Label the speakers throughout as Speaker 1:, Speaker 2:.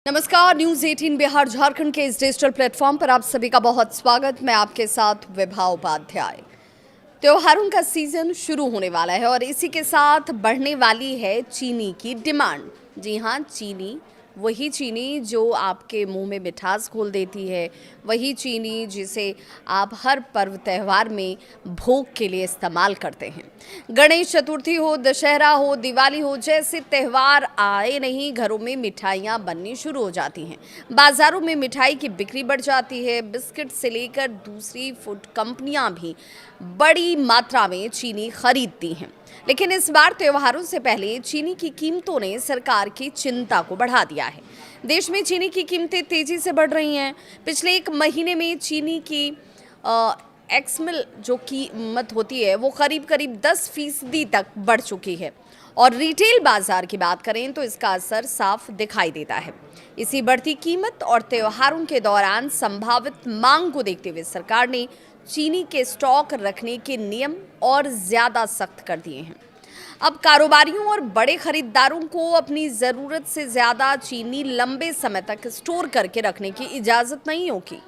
Speaker 1: नमस्कार, न्यूज 18 बिहार झारखंड के इस डिजिटल प्लेटफॉर्म पर आप सभी का बहुत स्वागत। मैं आपके साथ विभा उपाध्याय। त्योहारों का सीजन शुरू होने वाला है और इसी के साथ बढ़ने वाली है चीनी की डिमांड। जी हाँ, चीनी, वही चीनी जो आपके मुंह में मिठास घोल देती है, वही चीनी जिसे आप हर पर्व त्यौहार में भोग के लिए इस्तेमाल करते हैं। गणेश चतुर्थी हो, दशहरा हो, दिवाली हो, जैसे त्यौहार आए नहीं, घरों में मिठाइयाँ बननी शुरू हो जाती हैं। बाज़ारों में मिठाई की बिक्री बढ़ जाती है। बिस्किट से लेकर दूसरी फूड कंपनियां भी बड़ी मात्रा में चीनी खरीदती हैं। लेकिन इस बार त्योहारों से पहले चीनी की कीमतों ने सरकार की चिंता को बढ़ा दिया है। देश में चीनी की कीमतें तेजी से बढ़ रही हैं। पिछले एक महीने में चीनी की एक्समिल जो कीमत होती है वो करीब 10% तक बढ़ चुकी है और रिटेल बाजार की बात करें तो इसका असर साफ दिखाई देता है। इसी बढ़ती कीमत और त्योहारों के दौरान संभावित मांग को देखते हुए सरकार ने चीनी के स्टॉक रखने के नियम और ज़्यादा सख्त कर दिए हैं। अब कारोबारियों और बड़े खरीदारों को अपनी ज़रूरत से ज़्यादा चीनी लंबे समय तक स्टोर करके रखने की इजाज़त नहीं होगी।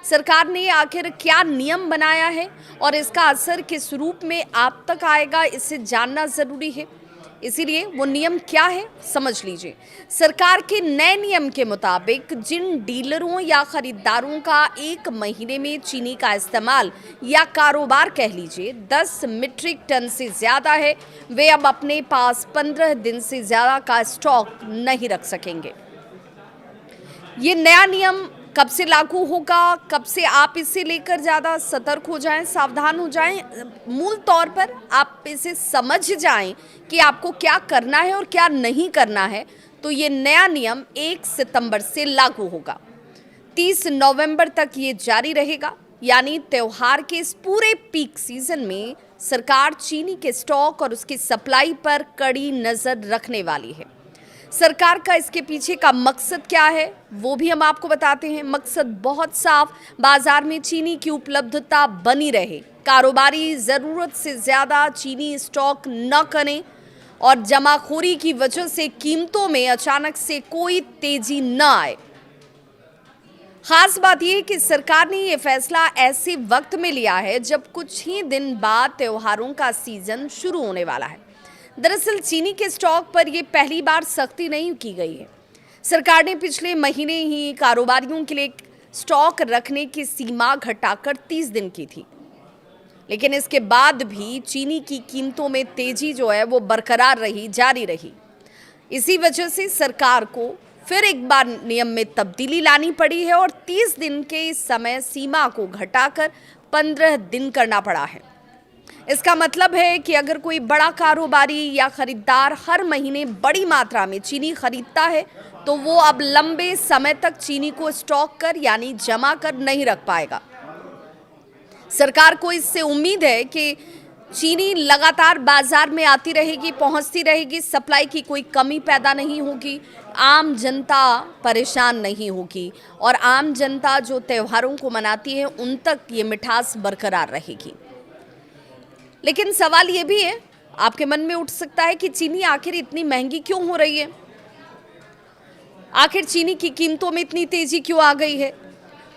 Speaker 1: सरकार ने आखिर क्या नियम बनाया है और इसका असर किस रूप में आप तक आएगा, इसे जानना ज़रूरी है। इसीलिए वो नियम क्या है, समझ लीजिए। सरकार के नए नियम के मुताबिक जिन डीलरों या खरीदारों का एक महीने में चीनी का इस्तेमाल या कारोबार कह लीजिए 10 मीट्रिक टन से ज़्यादा है, वे अब अपने पास 15 दिन से ज़्यादा का स्टॉक नहीं रख सकेंगे। ये नया नियम कब से लागू होगा, कब से आप इसे लेकर ज़्यादा सतर्क हो जाएं, सावधान हो जाएं, मूल तौर पर आप इसे समझ जाएं कि आपको क्या करना है और क्या नहीं करना है, तो ये नया नियम 1 सितंबर से लागू होगा। 30 नवंबर तक ये जारी रहेगा। यानी त्योहार के इस पूरे पीक सीजन में सरकार चीनी के स्टॉक और उसकी सप्लाई पर कड़ी नज़र रखने वाली है। सरकार का इसके पीछे का मकसद क्या है वो भी हम आपको बताते हैं। मकसद बहुत साफ, बाजार में चीनी की उपलब्धता बनी रहे, कारोबारी ज़रूरत से ज़्यादा चीनी स्टॉक न करें और जमाखोरी की वजह से कीमतों में अचानक से कोई तेजी न आए। खास बात यह है कि सरकार ने ये फैसला ऐसे वक्त में लिया है जब कुछ ही दिन बाद त्योहारों का सीजन शुरू होने वाला है। दरअसल चीनी के स्टॉक पर यह पहली बार सख्ती नहीं की गई है। सरकार ने पिछले महीने ही कारोबारियों के लिए स्टॉक रखने की सीमा घटाकर 30 दिन की थी, लेकिन इसके बाद भी चीनी की कीमतों में तेजी जो है वो बरकरार रही, जारी रही। इसी वजह से सरकार को फिर एक बार नियम में तब्दीली लानी पड़ी है और 30 दिन के इस समय सीमा को घटाकर 15 दिन करना पड़ा है। इसका मतलब है कि अगर कोई बड़ा कारोबारी या खरीदार हर महीने बड़ी मात्रा में चीनी खरीदता है तो वो अब लंबे समय तक चीनी को स्टॉक कर यानी जमा कर नहीं रख पाएगा। सरकार को इससे उम्मीद है कि चीनी लगातार बाजार में आती रहेगी, पहुंचती रहेगी, सप्लाई की कोई कमी पैदा नहीं होगी, आम जनता परेशान नहीं होगी और आम जनता जो त्योहारों को मनाती है उन तक ये मिठास बरकरार रहेगी। लेकिन सवाल ये भी है, आपके मन में उठ सकता है कि चीनी आखिर इतनी महंगी क्यों हो रही है, आखिर चीनी की कीमतों में इतनी तेजी क्यों आ गई है।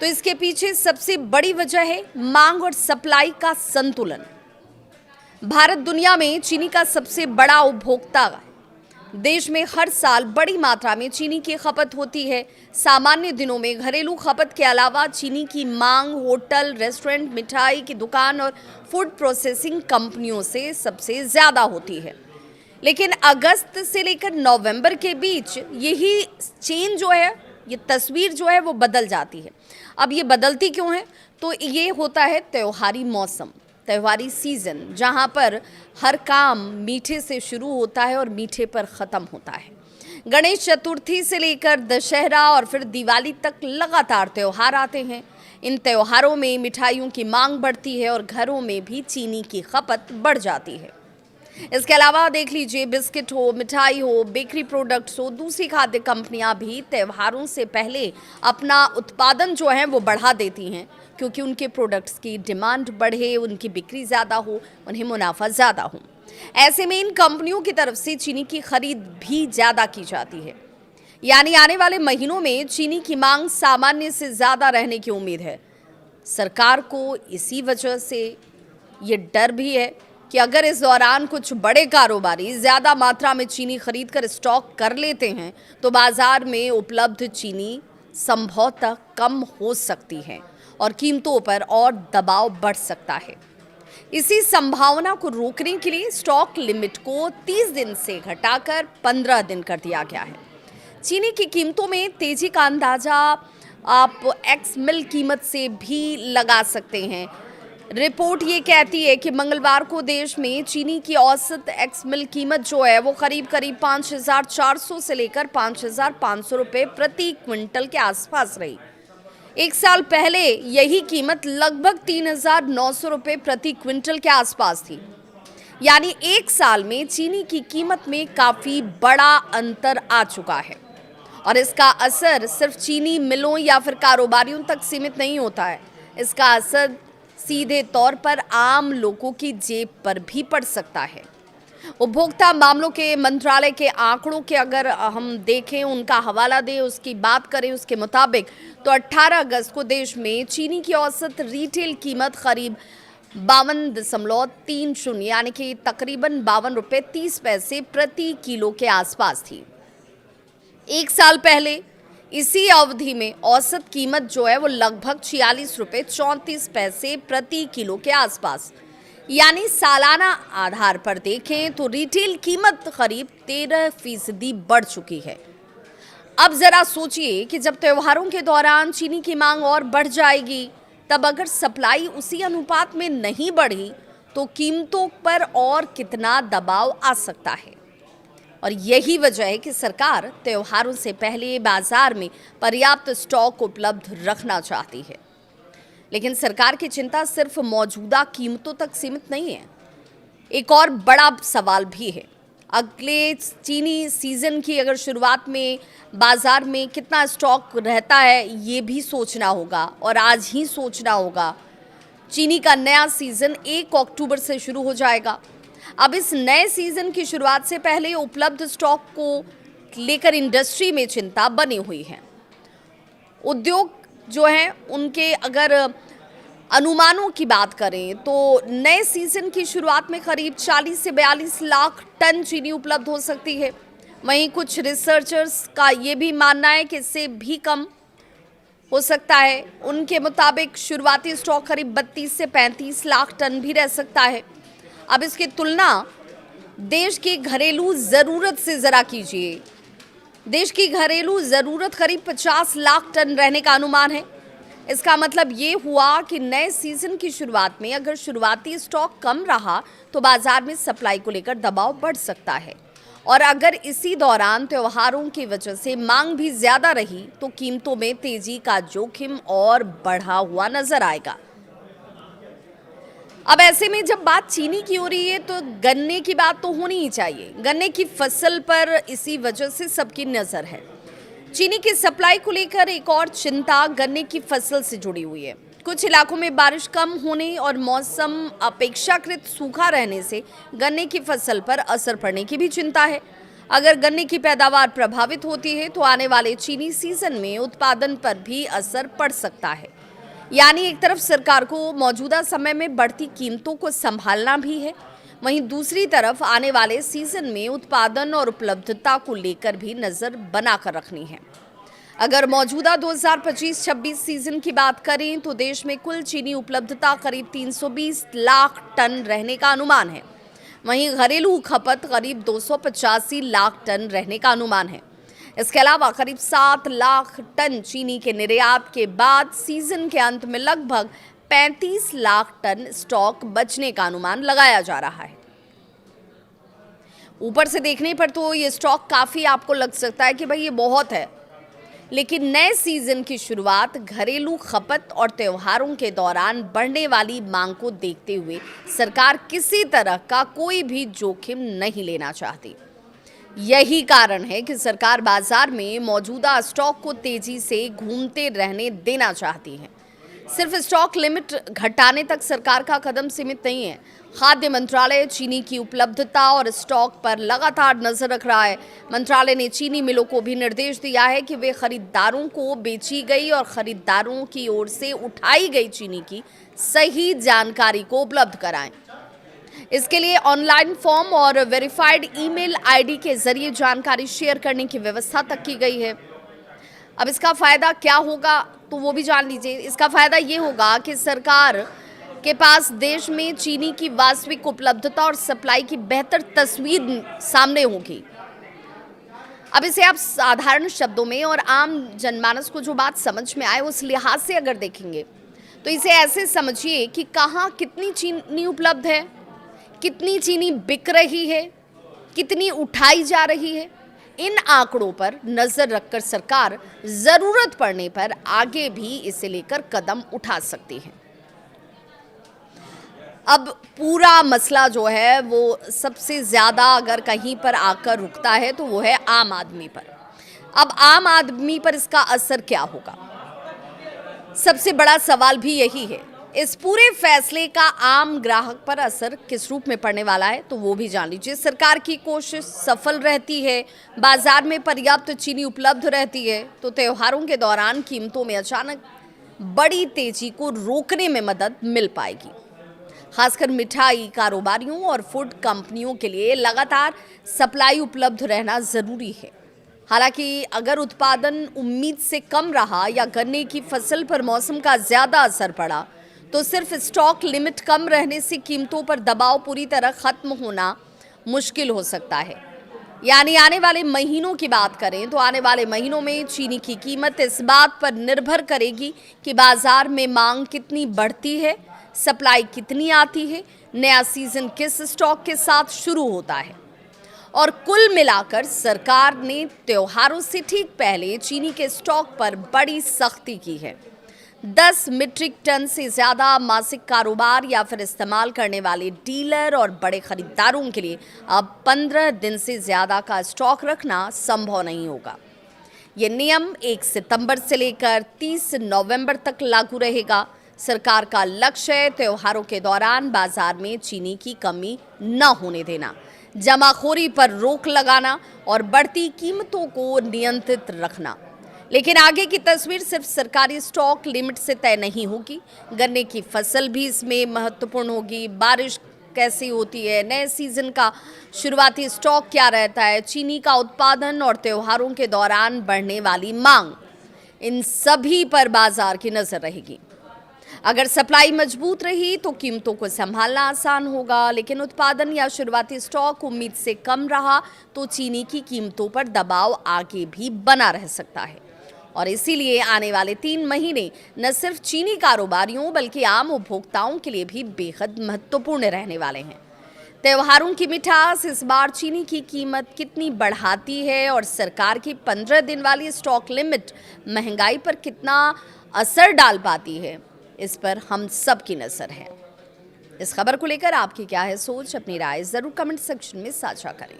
Speaker 1: तो इसके पीछे सबसे बड़ी वजह है मांग और सप्लाई का संतुलन। भारत दुनिया में चीनी का सबसे बड़ा उपभोक्ता है। देश में हर साल बड़ी मात्रा में चीनी की खपत होती है। सामान्य दिनों में घरेलू खपत के अलावा चीनी की मांग होटल, रेस्टोरेंट, मिठाई की दुकान और फूड प्रोसेसिंग कंपनियों से सबसे ज़्यादा होती है। लेकिन अगस्त से लेकर नवंबर के बीच यही चेन जो है, ये तस्वीर जो है वो बदल जाती है। अब ये बदलती क्यों है? तो ये होता है त्योहारी मौसम, त्योहारी सीज़न, जहाँ पर हर काम मीठे से शुरू होता है और मीठे पर ख़त्म होता है। गणेश चतुर्थी से लेकर दशहरा और फिर दिवाली तक लगातार त्यौहार आते हैं। इन त्योहारों में मिठाइयों की मांग बढ़ती है और घरों में भी चीनी की खपत बढ़ जाती है। इसके अलावा देख लीजिए, बिस्किट हो, मिठाई हो, बेकरी प्रोडक्ट्स हो, दूसरी खाद्य कंपनियां भी त्योहारों से पहले अपना उत्पादन जो है वो बढ़ा देती हैं, क्योंकि उनके प्रोडक्ट्स की डिमांड बढ़े, उनकी बिक्री ज़्यादा हो, उन्हें मुनाफा ज़्यादा हो। ऐसे में इन कंपनियों की तरफ से चीनी की खरीद भी ज़्यादा की जाती है। यानी आने वाले महीनों में चीनी की मांग सामान्य से ज़्यादा रहने की उम्मीद है। सरकार को इसी वजह से ये डर भी है कि अगर इस दौरान कुछ बड़े कारोबारी ज़्यादा मात्रा में चीनी खरीद कर स्टॉक कर लेते हैं तो बाजार में उपलब्ध चीनी संभवतः कम हो सकती है और कीमतों पर और दबाव बढ़ सकता है। इसी संभावना को रोकने के लिए स्टॉक लिमिट को 30 दिन से घटाकर 15 दिन कर दिया गया है। चीनी की कीमतों में तेजी का अंदाजा आप एक्स मिल कीमत से भी लगा सकते हैं। रिपोर्ट ये कहती है कि मंगलवार को देश में चीनी की औसत एक्स मिल कीमत जो है वो करीब 5,400 से लेकर 5,500 रुपये प्रति क्विंटल के आसपास रही। एक साल पहले यही कीमत लगभग 3,900 रुपये प्रति क्विंटल के आसपास थी। यानी एक साल में चीनी की कीमत में काफ़ी बड़ा अंतर आ चुका है और इसका असर सिर्फ चीनी मिलों या फिर कारोबारियों तक सीमित नहीं होता है। इसका असर सीधे तौर पर आम लोगों की जेब पर भी पड़ सकता है। उपभोक्ता मामलों के मंत्रालय के आंकड़ों के अगर हम देखें, उनका हवाला दें, उसकी बात करें, उसके मुताबिक तो 18 अगस्त को देश में चीनी की औसत रिटेल कीमत करीब 52.30 यानी कि तकरीबन 52 रुपये 30 पैसे प्रति किलो के आसपास थी। एक साल पहले इसी अवधि में औसत कीमत जो है वो लगभग 46 रुपये 34 पैसे प्रति किलो के आसपास, यानी सालाना आधार पर देखें तो रिटेल कीमत करीब 13% बढ़ चुकी है। अब जरा सोचिए कि जब त्योहारों के दौरान चीनी की मांग और बढ़ जाएगी, तब अगर सप्लाई उसी अनुपात में नहीं बढ़ी तो कीमतों पर और कितना दबाव आ सकता है। और यही वजह है कि सरकार त्योहारों से पहले बाजार में पर्याप्त स्टॉक उपलब्ध रखना चाहती है। लेकिन सरकार की चिंता सिर्फ मौजूदा कीमतों तक सीमित नहीं है। एक और बड़ा सवाल भी है, अगले चीनी सीजन की अगर शुरुआत में बाजार में कितना स्टॉक रहता है ये भी सोचना होगा और आज ही सोचना होगा। चीनी का नया सीजन 1 अक्टूबर से शुरू हो जाएगा। अब इस नए सीजन की शुरुआत से पहले उपलब्ध स्टॉक को लेकर इंडस्ट्री में चिंता बनी हुई है। उद्योग जो हैं उनके अगर अनुमानों की बात करें तो नए सीजन की शुरुआत में करीब 40 से 42 लाख टन चीनी उपलब्ध हो सकती है। वहीं कुछ रिसर्चर्स का ये भी मानना है कि इससे भी कम हो सकता है। उनके मुताबिक शुरुआती स्टॉक करीब 32 से 35 लाख टन भी रह सकता है। अब इसकी तुलना देश की घरेलू ज़रूरत से ज़रा कीजिए। देश की घरेलू ज़रूरत करीब 50 लाख टन रहने का अनुमान है। इसका मतलब ये हुआ कि नए सीजन की शुरुआत में अगर शुरुआती स्टॉक कम रहा तो बाजार में सप्लाई को लेकर दबाव बढ़ सकता है और अगर इसी दौरान त्योहारों की वजह से मांग भी ज़्यादा रही तो कीमतों में तेजी का जोखिम और बढ़ा हुआ नजर आएगा। अब ऐसे में जब बात चीनी की हो रही है तो गन्ने की बात तो होनी ही चाहिए। गन्ने की फसल पर इसी वजह से सबकी नज़र है। चीनी की सप्लाई को लेकर एक और चिंता गन्ने की फसल से जुड़ी हुई है। कुछ इलाकों में बारिश कम होने और मौसम अपेक्षाकृत सूखा रहने से गन्ने की फसल पर असर पड़ने की भी चिंता है। अगर गन्ने की पैदावार प्रभावित होती है तो आने वाले चीनी सीजन में उत्पादन पर भी असर पड़ सकता है। यानी एक तरफ सरकार को मौजूदा समय में बढ़ती कीमतों को संभालना भी है, वहीं दूसरी तरफ आने वाले सीजन में उत्पादन और उपलब्धता को लेकर भी नज़र बनाकर रखनी है। अगर मौजूदा 2025-26 सीजन की बात करें तो देश में कुल चीनी उपलब्धता करीब 320 लाख टन रहने का अनुमान है। वहीं घरेलू खपत करीब 285 लाख टन रहने का अनुमान है। इसके अलावा करीब 7 लाख टन चीनी के निर्यात के बाद सीजन के अंत में लगभग 35 लाख टन स्टॉक बचने का अनुमान लगाया जा रहा है। ऊपर से देखने पर तो ये स्टॉक काफ़ी आपको लग सकता है कि भाई ये बहुत है, लेकिन नए सीजन की शुरुआत, घरेलू खपत और त्योहारों के दौरान बढ़ने वाली मांग को देखते हुए सरकार किसी तरह का कोई भी जोखिम नहीं लेना चाहती। यही कारण है कि सरकार बाजार में मौजूदा स्टॉक को तेजी से घूमते रहने देना चाहती है। सिर्फ स्टॉक लिमिट घटाने तक सरकार का कदम सीमित नहीं है। खाद्य मंत्रालय चीनी की उपलब्धता और स्टॉक पर लगातार नजर रख रहा है। मंत्रालय ने चीनी मिलों को भी निर्देश दिया है कि वे खरीदारों को बेची गई और खरीदारों की ओर से उठाई गई चीनी की सही जानकारी को उपलब्ध कराएं। इसके लिए ऑनलाइन फॉर्म और वेरीफाइड ईमेल आईडी के जरिए जानकारी शेयर करने की व्यवस्था तक की गई है। अब इसका फायदा क्या होगा तो वो भी जान लीजिए। इसका फायदा ये होगा कि सरकार के पास देश में चीनी की वास्तविक उपलब्धता और सप्लाई की बेहतर तस्वीर सामने होगी। अब इसे आप साधारण शब्दों में और आम जनमानस को जो बात समझ में आए उस लिहाज से अगर देखेंगे तो इसे ऐसे समझिए कि कहाँ कितनी चीनी उपलब्ध है, कितनी चीनी बिक रही है, कितनी उठाई जा रही है। इन आंकड़ों पर नजर रखकर सरकार जरूरत पड़ने पर आगे भी इसे लेकर कदम उठा सकती है। अब पूरा मसला जो है वो सबसे ज्यादा अगर कहीं पर आकर रुकता है तो वो है आम आदमी पर। अब आम आदमी पर इसका असर क्या होगा, सबसे बड़ा सवाल भी यही है। इस पूरे फैसले का आम ग्राहक पर असर किस रूप में पड़ने वाला है तो वो भी जान लीजिए। सरकार की कोशिश सफल रहती है, बाजार में पर्याप्त चीनी उपलब्ध रहती है तो त्योहारों के दौरान कीमतों में अचानक बड़ी तेजी को रोकने में मदद मिल पाएगी। खासकर मिठाई कारोबारियों और फूड कंपनियों के लिए लगातार सप्लाई उपलब्ध रहना जरूरी है। हालांकि अगर उत्पादन उम्मीद से कम रहा या गन्ने की फसल पर मौसम का ज्यादा असर पड़ा तो सिर्फ स्टॉक लिमिट कम रहने से कीमतों पर दबाव पूरी तरह खत्म होना मुश्किल हो सकता है। यानी आने वाले महीनों की बात करें तो आने वाले महीनों में चीनी की कीमत इस बात पर निर्भर करेगी कि बाजार में मांग कितनी बढ़ती है, सप्लाई कितनी आती है, नया सीजन किस स्टॉक के साथ शुरू होता है। और कुल मिलाकर सरकार ने त्योहारों से ठीक पहले चीनी के स्टॉक पर बड़ी सख्ती की है। 10 मीट्रिक टन से ज्यादा मासिक कारोबार या फिर इस्तेमाल करने वाले डीलर और बड़े खरीदारों के लिए अब 15 दिन से ज्यादा का स्टॉक रखना संभव नहीं होगा। ये नियम 1 सितंबर से लेकर 30 नवंबर तक लागू रहेगा। सरकार का लक्ष्य है त्योहारों के दौरान बाजार में चीनी की कमी न होने देना, जमाखोरी पर रोक लगाना और बढ़ती कीमतों को नियंत्रित रखना। लेकिन आगे की तस्वीर सिर्फ सरकारी स्टॉक लिमिट से तय नहीं होगी। गन्ने की फसल भी इसमें महत्वपूर्ण होगी। बारिश कैसी होती है, नए सीजन का शुरुआती स्टॉक क्या रहता है, चीनी का उत्पादन और त्योहारों के दौरान बढ़ने वाली मांग, इन सभी पर बाजार की नजर रहेगी। अगर सप्लाई मजबूत रही तो कीमतों को संभालना आसान होगा, लेकिन उत्पादन या शुरुआती स्टॉक उम्मीद से कम रहा तो चीनी की कीमतों पर दबाव आगे भी बना रह सकता है। और इसीलिए आने वाले 3 महीने न सिर्फ चीनी कारोबारियों बल्कि आम उपभोक्ताओं के लिए भी बेहद महत्वपूर्ण रहने वाले हैं। त्योहारों की मिठास इस बार चीनी की कीमत कितनी बढ़ाती है और सरकार की 15 दिन वाली स्टॉक लिमिट महंगाई पर कितना असर डाल पाती है, इस पर हम सब की नजर है। इस खबर को लेकर आपकी क्या है सोच, अपनी राय जरूर कमेंट सेक्शन में साझा करें।